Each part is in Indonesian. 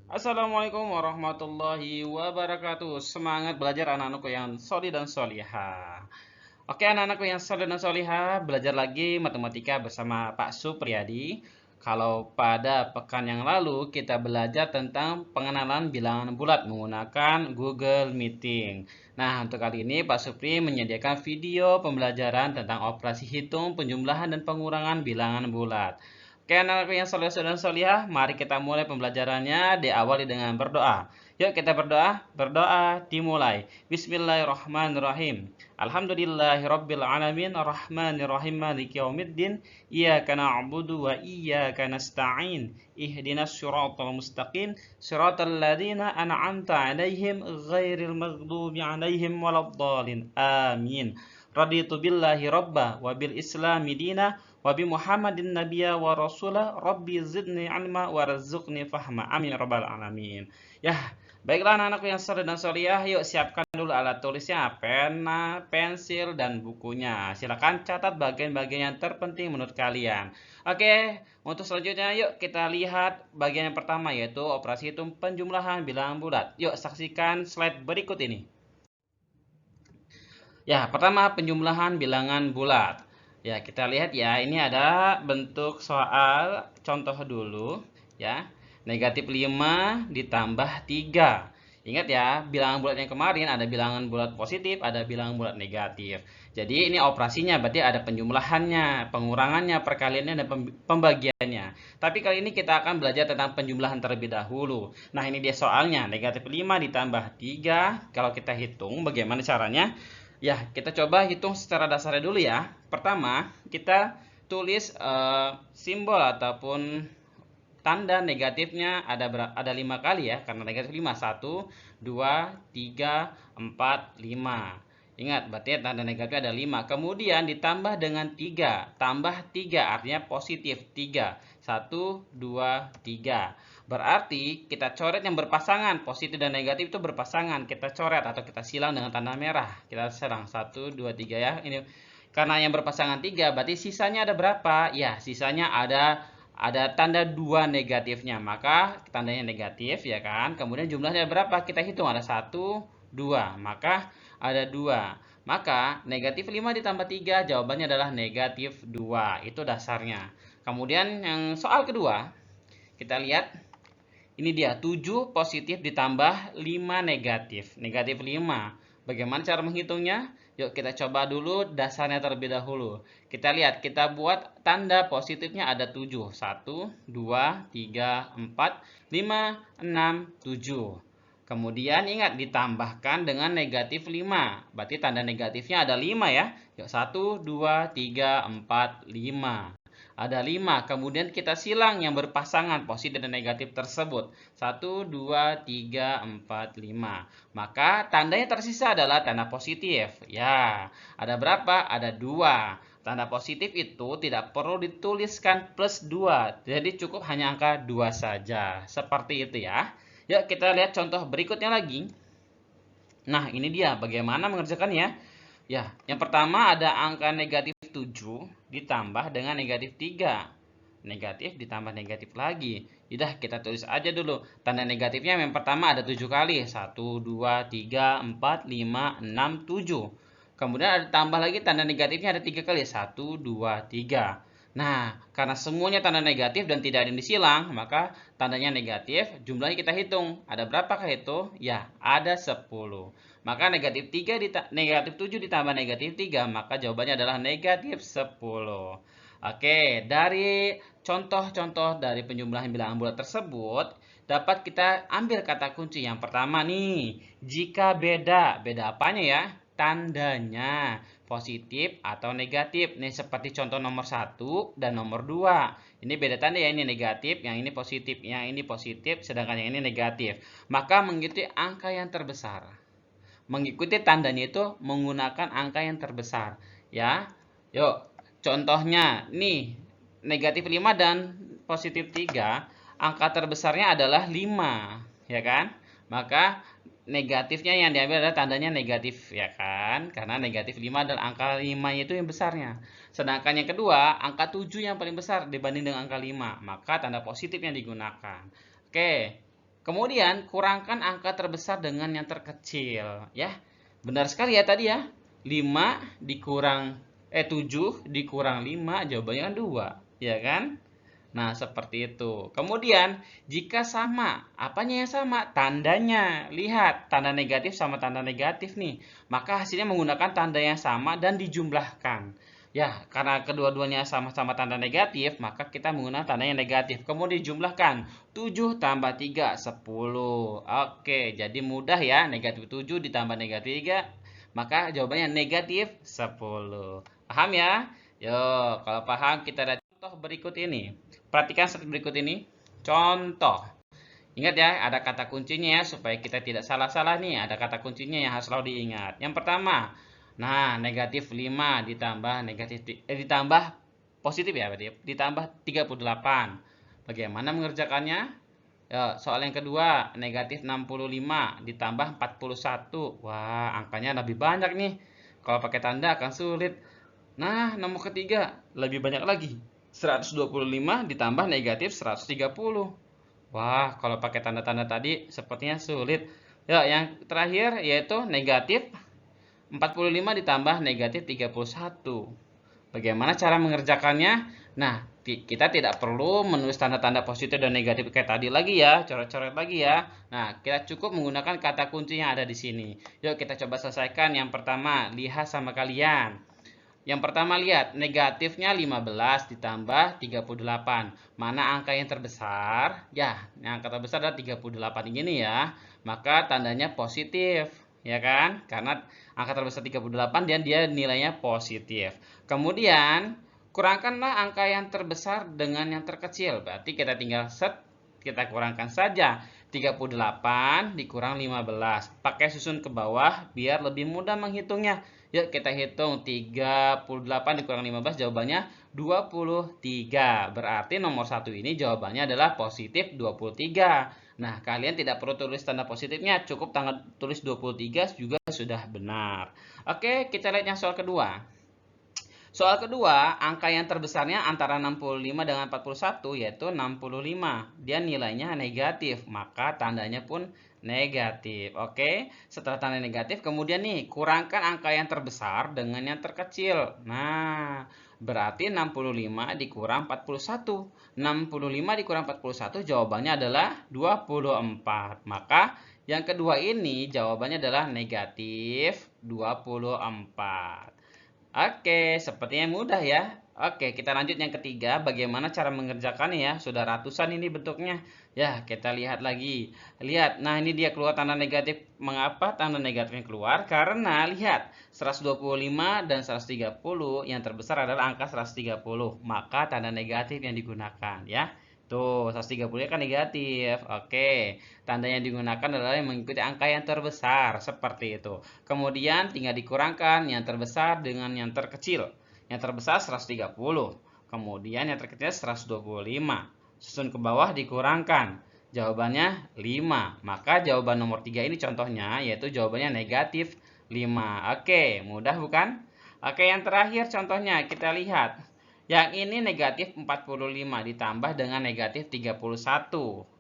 Assalamualaikum warahmatullahi wabarakatuh. Semangat belajar anak-anakku yang solih dan solihah. Oke anak-anakku yang solih dan solihah, belajar lagi matematika bersama Pak Supriyadi. Kalau pada pekan yang lalu kita belajar tentang pengenalan bilangan bulat menggunakan Google Meeting. Nah, untuk kali ini Pak Supri menyediakan video pembelajaran tentang operasi hitung, penjumlahan, dan pengurangan bilangan bulat. Oke anak-anakku yang soleh dan solihah, mari kita mulai pembelajarannya diawali dengan berdoa. Yuk kita berdoa, berdoa dimulai. Bismillahirrahmanirrahim. Alhamdulillahirabbil alamin arrahmanirrahim maliki yaumiddin. Iyyaka na'budu wa iyyaka nasta'in. Ihdinas siratal mustaqim, siratal ladzina an'amta 'alaihim ghairil maghdubi 'alaihim waladdallin. Amin. Raditu billahi rabba wa bil islami dina wa bi Muhammadin nabiyya wa rasula rabbi zidni ilma warzuqni fahma. Amin ya rabbal alamin. Ya, baiklah anak-anakku yang soleh dan solihah, yuk siapkan dulu alat tulisnya, pena, pensil, dan bukunya. Silakan catat bagian-bagian yang terpenting menurut kalian. Oke, untuk selanjutnya yuk kita lihat bagian yang pertama yaitu operasi hitung penjumlahan bilangan bulat. Yuk saksikan slide berikut ini. Ya, pertama penjumlahan bilangan bulat. Ya, kita lihat ya, ini ada bentuk soal contoh dulu ya. Negatif 5 ditambah 3. Ingat ya, bilangan bulat yang kemarin ada bilangan bulat positif, ada bilangan bulat negatif. Jadi ini operasinya berarti ada penjumlahannya, pengurangannya, perkaliannya, dan pembagiannya. Tapi kali ini kita akan belajar tentang penjumlahan terlebih dahulu. Nah, ini dia soalnya, negatif 5 ditambah 3. Kalau kita hitung bagaimana caranya? Ya, kita coba hitung secara dasarnya dulu ya. Pertama, kita tulis simbol ataupun tanda negatifnya ada 5 kali ya, karena negatif 5. 1, 2, 3, 4, 5. Ingat, berarti tanda negatifnya ada 5. Kemudian ditambah dengan 3. Tambah 3 artinya positif 3. 1, 2, 3. Berarti kita coret yang berpasangan. Positif dan negatif itu berpasangan. Kita coret atau kita silang dengan tanda merah. Kita silang 1, 2, 3 ya. Ini karena yang berpasangan 3, berarti sisanya ada berapa? Ya, sisanya ada tanda 2 negatifnya. Maka tandanya negatif ya kan. Kemudian jumlahnya berapa? Kita hitung ada 1, 2. Maka ada 2. Maka negatif 5 ditambah 3 jawabannya adalah negatif 2. Itu dasarnya. Kemudian yang soal kedua, kita lihat ini dia 7 positif ditambah 5 negatif. Negatif 5. Bagaimana cara menghitungnya? Yuk kita coba dulu dasarnya terlebih dahulu. Kita lihat, kita buat tanda positifnya ada 7. 1, 2, 3, 4, 5, 6, 7. Kemudian ingat ditambahkan dengan negatif 5. Berarti tanda negatifnya ada 5 ya. Yuk 1, 2, 3, 4, 5. Ada 5. Kemudian kita silang yang berpasangan positif dan negatif tersebut. 1, 2, 3, 4, 5. Maka tandanya tersisa adalah tanda positif. Ya, ada berapa? Ada 2. Tanda positif itu tidak perlu dituliskan plus 2. Jadi cukup hanya angka 2 saja. Seperti itu ya. Yuk kita lihat contoh berikutnya lagi. Nah, ini dia bagaimana mengerjakannya. Ya, yang pertama ada angka negatif 7 ditambah dengan negatif 3. Negatif ditambah negatif lagi. Udah, kita tulis aja dulu. Tanda negatifnya yang pertama ada 7 kali. 1, 2, 3, 4, 5, 6, 7. Kemudian ada tambah lagi tanda negatifnya ada 3 kali. 1, 2, 3. Nah, karena semuanya tanda negatif dan tidak ada yang disilang, maka tandanya negatif. Jumlahnya kita hitung. Ada berapakah itu? Ya, ada 10. Maka negatif 7 ditambah negatif 3, maka jawabannya adalah negatif 10. Oke, dari contoh-contoh dari penjumlahan bilangan bulat tersebut, dapat kita ambil kata kunci yang pertama nih. Jika beda, beda apanya ya? Tandanya positif atau negatif. Nih seperti contoh nomor 1 dan nomor 2. Ini beda tanda ya, ini negatif, yang ini positif, yang ini positif, sedangkan yang ini negatif. Maka mengikuti angka yang terbesar. Mengikuti tandanya itu menggunakan angka yang terbesar. Ya, yuk contohnya nih negatif 5 dan positif 3, angka terbesarnya adalah 5, ya kan? Maka negatifnya yang diambil adalah tandanya negatif, ya kan? Karena negatif 5 adalah angka 5 itu yang besarnya. Sedangkan yang kedua, angka 7 yang paling besar dibanding dengan angka 5, maka tanda positif yang digunakan. Oke. Kemudian kurangkan angka terbesar dengan yang terkecil, ya. Benar sekali ya tadi ya. 5 dikurang 7 dikurang 5 jawabannya kan 2, ya kan? Nah, seperti itu. Kemudian, jika sama, apanya yang sama? Tandanya. Lihat, tanda negatif sama tanda negatif nih. Maka hasilnya menggunakan tanda yang sama dan dijumlahkan. Ya, karena kedua-duanya sama-sama tanda negatif, maka kita menggunakan tanda yang negatif. Kemudian dijumlahkan. 7 tambah 3, 10. Oke, jadi mudah ya. Negatif 7 ditambah negatif 3, maka jawabannya negatif 10. Paham ya? Yuk, kalau paham kita lihat contoh berikut ini. Perhatikan seperti berikut ini. Contoh. Ingat ya, ada kata kuncinya ya, supaya kita tidak salah-salah nih. Ada kata kuncinya yang harus selalu diingat. Yang pertama, nah negatif 5 ditambah positif ya, berarti ditambah 38. Bagaimana mengerjakannya? Ya, soal yang kedua, negatif 65 ditambah 41. Wah, angkanya lebih banyak nih. Kalau pakai tanda akan sulit. Nah, nomor ketiga, lebih banyak lagi. 125 ditambah negatif 130. Wah, kalau pakai tanda-tanda tadi sepertinya sulit. Ya, yang terakhir yaitu negatif 45 ditambah negatif 31. Bagaimana cara mengerjakannya? Nah, kita tidak perlu menulis tanda-tanda positif dan negatif kayak tadi lagi ya, coret-coret lagi ya. Nah, kita cukup menggunakan kata kunci yang ada di sini. Yuk kita coba selesaikan. Yang pertama, lihat sama kalian. Yang pertama lihat, negatifnya 15 ditambah 38. Mana angka yang terbesar? Ya, yang angka terbesar adalah 38 ini ya. Maka tandanya positif, ya kan? Karena angka terbesar 38 dan dia nilainya positif. Kemudian, kurangkanlah angka yang terbesar dengan yang terkecil. Berarti kita tinggal kita kurangkan saja. 38 dikurang 15. Pakai susun ke bawah biar lebih mudah menghitungnya. Yuk kita hitung 38 dikurang 15 jawabannya 23. Berarti nomor 1 ini jawabannya adalah positif 23. Nah, kalian tidak perlu tulis tanda positifnya, cukup tulis 23 juga sudah benar. Oke, kita lihat yang soal kedua. Soal kedua, angka yang terbesarnya antara 65 dengan 41 yaitu 65. Dia nilainya negatif, maka tandanya pun negatif. Oke, setelah tanda negatif, kemudian nih, kurangkan angka yang terbesar dengan yang terkecil. Nah, berarti 65 dikurang 41. 65 dikurang 41 jawabannya adalah 24. Maka yang kedua ini jawabannya adalah negatif 24. Oke, sepertinya mudah ya. Oke, kita lanjut yang ketiga. Bagaimana cara mengerjakannya ya? Sudah ratusan ini bentuknya. Ya, kita lihat lagi. Lihat, nah ini dia keluar tanda negatif. Mengapa tanda negatifnya keluar? Karena lihat, 125 dan 130 yang terbesar adalah angka 130. Maka tanda negatif yang digunakan ya. Tuh, 130 kan negatif. Oke, tanda yang digunakan adalah yang mengikuti angka yang terbesar. Seperti itu. Kemudian tinggal dikurangkan yang terbesar dengan yang terkecil. Yang terbesar 130. Kemudian yang terkecil 125. Susun ke bawah dikurangkan. Jawabannya 5. Maka jawaban nomor 3 ini contohnya, yaitu jawabannya negatif 5. Oke, mudah bukan? Oke, yang terakhir contohnya kita lihat. Yang ini negatif 45 ditambah dengan negatif 31.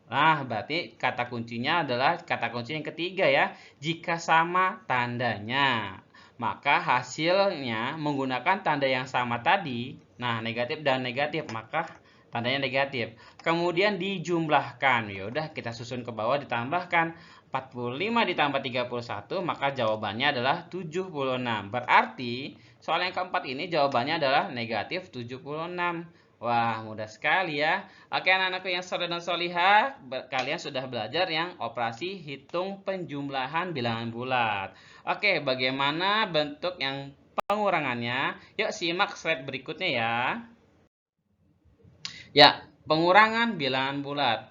Nah, berarti kata kuncinya adalah kata kunci yang ketiga ya. Jika sama tandanya, maka hasilnya menggunakan tanda yang sama tadi. Nah, negatif dan negatif, maka tandanya negatif. Kemudian dijumlahkan. Yaudah, kita susun ke bawah ditambahkan. 45 ditambah 31, maka jawabannya adalah 76. Berarti soal yang keempat ini jawabannya adalah negatif 76. Wah, mudah sekali ya. Oke, anak-anakku yang soleh dan solihah, kalian sudah belajar yang operasi hitung penjumlahan bilangan bulat. Oke, bagaimana bentuk yang pengurangannya? Yuk simak slide berikutnya ya. Ya, pengurangan bilangan bulat.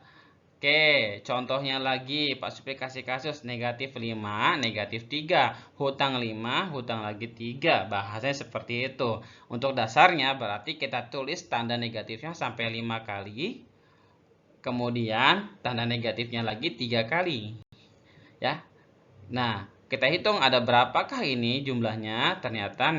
Oke, contohnya lagi Pak Supri kasih kasus negatif 5, negatif 3, hutang 5, hutang lagi 3. Bahasanya seperti itu. Untuk dasarnya berarti kita tulis tanda negatifnya sampai 5 kali. Kemudian tanda negatifnya lagi 3 kali. Ya. Nah, kita hitung ada berapakah ini jumlahnya? Ternyata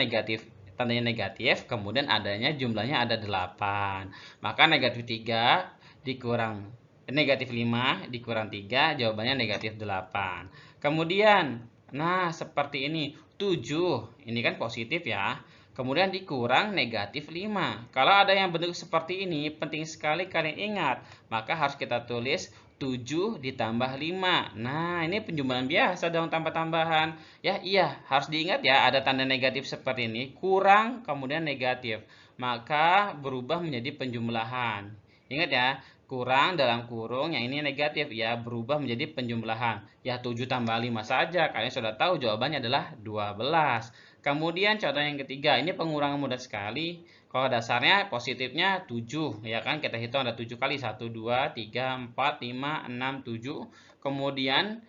tandanya negatif, kemudian adanya jumlahnya ada 8. Maka negatif 3 dikurang negatif 5 dikurang 3, jawabannya negatif 8. Kemudian, nah seperti ini, 7, ini kan positif ya. Kemudian dikurang negatif 5. Kalau ada yang bentuk seperti ini, penting sekali kalian ingat. Maka harus kita tulis 7 ditambah 5. Nah, ini penjumlahan biasa dong, tambah-tambahan. Ya, iya, harus diingat ya, ada tanda negatif seperti ini, kurang, kemudian negatif. Maka berubah menjadi penjumlahan. Ingat ya, kurang dalam kurung, yang ini negatif ya, berubah menjadi penjumlahan. Ya, 7 tambah 5 saja, kalian sudah tahu jawabannya adalah 12. Kemudian contoh yang ketiga, ini pengurangan mudah sekali. Kalau dasarnya positifnya 7, ya kan? Kita hitung ada 7 kali, 1, 2, 3, 4, 5, 6, 7. Kemudian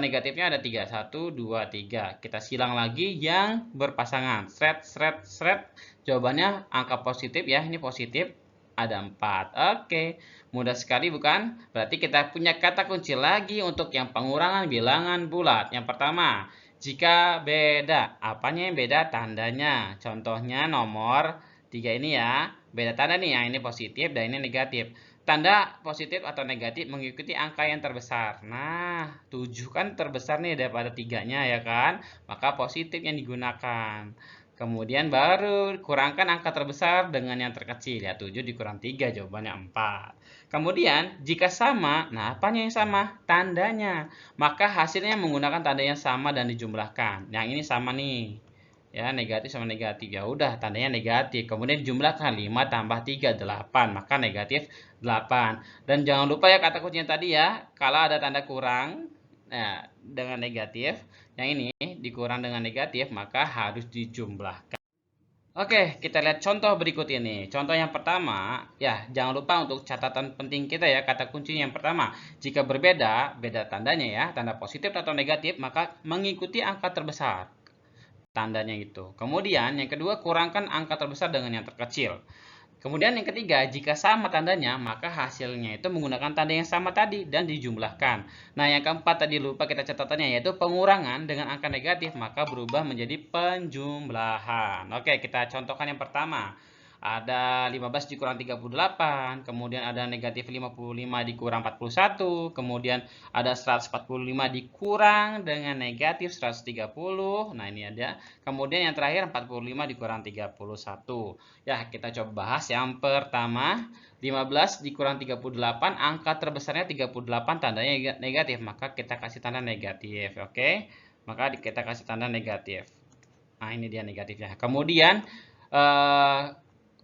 negatifnya ada 3, 1, 2, 3. Kita silang lagi yang berpasangan. Sret, sret, sret. Jawabannya angka positif ya, ini positif. Ada 4. Oke, mudah sekali bukan? Berarti kita punya kata kunci lagi untuk yang pengurangan bilangan bulat. Yang pertama, jika beda. Apanya yang beda? Tandanya. Contohnya nomor 3 ini ya. Beda tanda nih, yang ini positif dan ini negatif. Tanda positif atau negatif mengikuti angka yang terbesar. Nah, 7 kan terbesar nih daripada 3-nya ya kan? Maka positif yang digunakan. Kemudian baru kurangkan angka terbesar dengan yang terkecil. Ya, 7 dikurang 3, jawabannya 4. Kemudian, jika sama, nah apanya yang sama? Tandanya. Maka hasilnya menggunakan tanda yang sama dan dijumlahkan. Yang ini sama nih. Ya, negatif sama negatif. Ya udah, tandanya negatif. Kemudian dijumlahkan 5 tambah 3, 8. Maka negatif 8. Dan jangan lupa ya kata kuncinya tadi ya. Kalau ada tanda kurang, nah, dengan negatif, yang ini dikurang dengan negatif, maka harus dijumlahkan. Oke, kita lihat contoh berikut ini. Contoh yang pertama, ya jangan lupa untuk catatan penting kita ya, kata kunci yang pertama. Jika berbeda, beda tandanya ya, tanda positif atau negatif, maka mengikuti angka terbesar. Tandanya itu. Kemudian yang kedua, kurangkan angka terbesar dengan yang terkecil. Kemudian yang ketiga, jika sama tandanya, maka hasilnya itu menggunakan tanda yang sama tadi dan dijumlahkan. Nah, yang keempat tadi lupa kita catatannya, yaitu pengurangan dengan angka negatif, maka berubah menjadi penjumlahan. Oke, kita contohkan yang pertama. Ada 15 dikurang 38, kemudian ada negatif 55 dikurang 41, kemudian ada 145 dikurang dengan negatif 130. Nah, ini ada. Kemudian yang terakhir 45 dikurang 31. Ya, kita coba bahas yang pertama. 15 dikurang 38, angka terbesarnya 38, tandanya negatif, maka kita kasih tanda negatif. Oke, maka kita kasih tanda negatif. Nah, ini dia negatifnya. Kemudian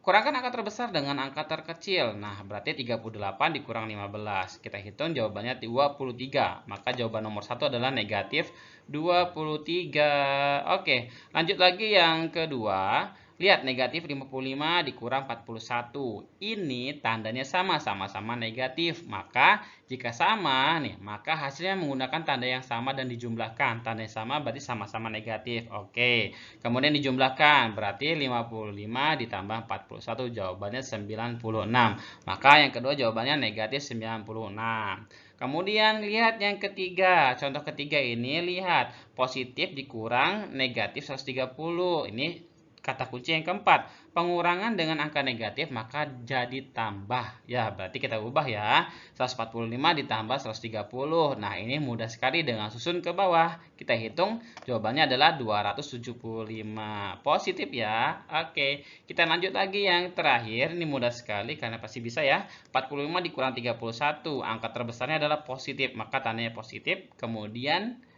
kurangkan angka terbesar dengan angka terkecil. Nah, berarti 38 dikurang 15. Kita hitung jawabannya 23. Maka jawaban nomor 1 adalah negatif 23. Oke, lanjut lagi yang kedua. Lihat, negatif 55 dikurang 41. Ini tandanya sama-sama negatif. Maka jika sama nih, maka hasilnya menggunakan tanda yang sama dan dijumlahkan. Tanda yang sama berarti sama-sama negatif. Oke. Kemudian dijumlahkan, berarti 55 ditambah 41, jawabannya 96. Maka yang kedua jawabannya negatif 96. Kemudian lihat yang ketiga. Contoh ketiga ini, lihat, positif dikurang negatif 130. Ini kata kunci yang keempat, pengurangan dengan angka negatif maka jadi tambah. Ya, berarti kita ubah ya. 145 ditambah 130. Nah, ini mudah sekali dengan susun ke bawah. Kita hitung jawabannya adalah 275. Positif ya. Oke, kita lanjut lagi yang terakhir. Ini mudah sekali karena pasti bisa ya. 45 dikurang 31. Angka terbesarnya adalah positif, maka tandanya positif. Kemudian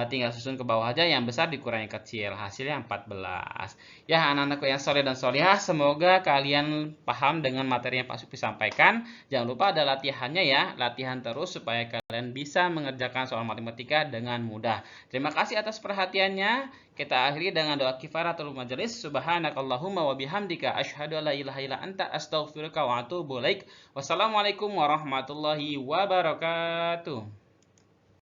tinggal susun ke bawah aja, yang besar dikurangi kecil, hasilnya 14. Ya, anak-anakku yang soleh dan solihah, semoga kalian paham dengan materi yang Pak Supri sampaikan. Jangan lupa ada latihannya ya, latihan terus supaya kalian bisa mengerjakan soal matematika dengan mudah. Terima kasih atas perhatiannya. Kita akhiri dengan doa kifaratul majelis. Subhanakallahumma wa bihamdika asyhadu an la ilaha illa anta astaghfiruka wa atubu ilaik. Wassalamualaikum warahmatullahi wabarakatuh.